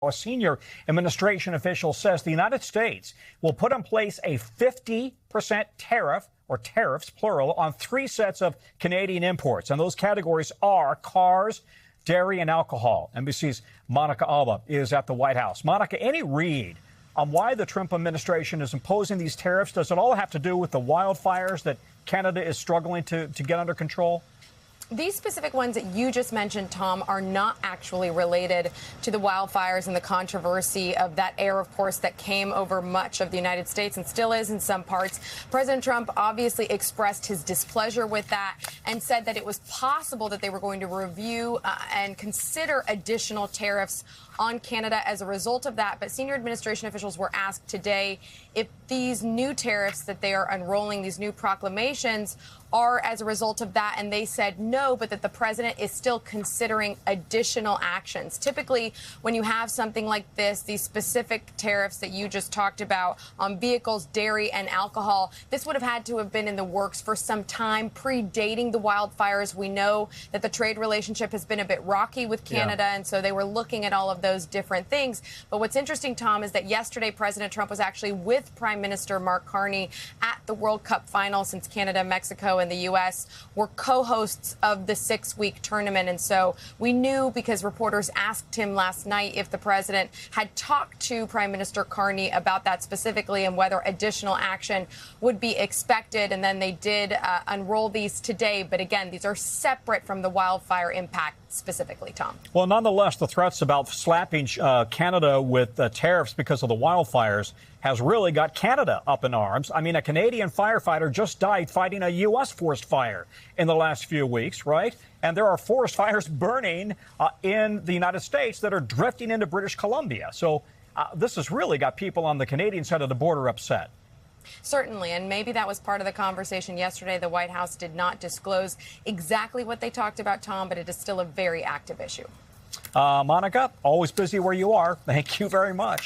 A senior administration official says the United States will put in place a 50% tariff, or tariffs, plural, on 3 sets of Canadian imports. And those categories are cars, dairy, and alcohol. NBC's Monica Alba is at the White House. Monica, any read on why the Trump administration is imposing these tariffs? Does it all have to do with the wildfires that Canada is struggling to get under control? These specific ones that you just mentioned, Tom, are not actually related to the wildfires and the controversy of that air, of course, that came over much of the United States and still is in some parts. President Trump obviously expressed his displeasure with that and said that it was possible that they were going to review and consider additional tariffs on Canada as a result of that. But senior administration officials were asked today if these new tariffs that they are unrolling, these new proclamations, are as a result of that, and they said no, but that the president is still considering additional actions. Typically, when you have something like this, these specific tariffs that you just talked about on vehicles, dairy, and alcohol, this would have had to have been in the works for some time, predating the wildfires. We know that the trade relationship has been a bit rocky with Canada, and so they were looking at all of those different things. But what's interesting, Tom, is that yesterday President Trump was actually with Prime Minister Mark Carney at the World Cup final, since Canada, Mexico, and the U.S. were co-hosts of the 6-week tournament. And so we knew, because reporters asked him last night if the president had talked to Prime Minister Carney about that specifically and whether additional action would be expected. And then they did unroll these today. But again, these are separate from the wildfire impact specifically, Tom. Well, nonetheless, the threats about slapping Canada with tariffs because of the wildfires has really got Canada up in arms. I mean, a Canadian firefighter just died fighting a U.S. forest fire in the last few weeks, right? And there are forest fires burning in the United States that are drifting into British Columbia. So this has really got people on the Canadian side of the border upset. Certainly, and maybe that was part of the conversation yesterday. The White House did not disclose exactly what they talked about, Tom, but it is still a very active issue. Monica, always busy where you are. Thank you very much.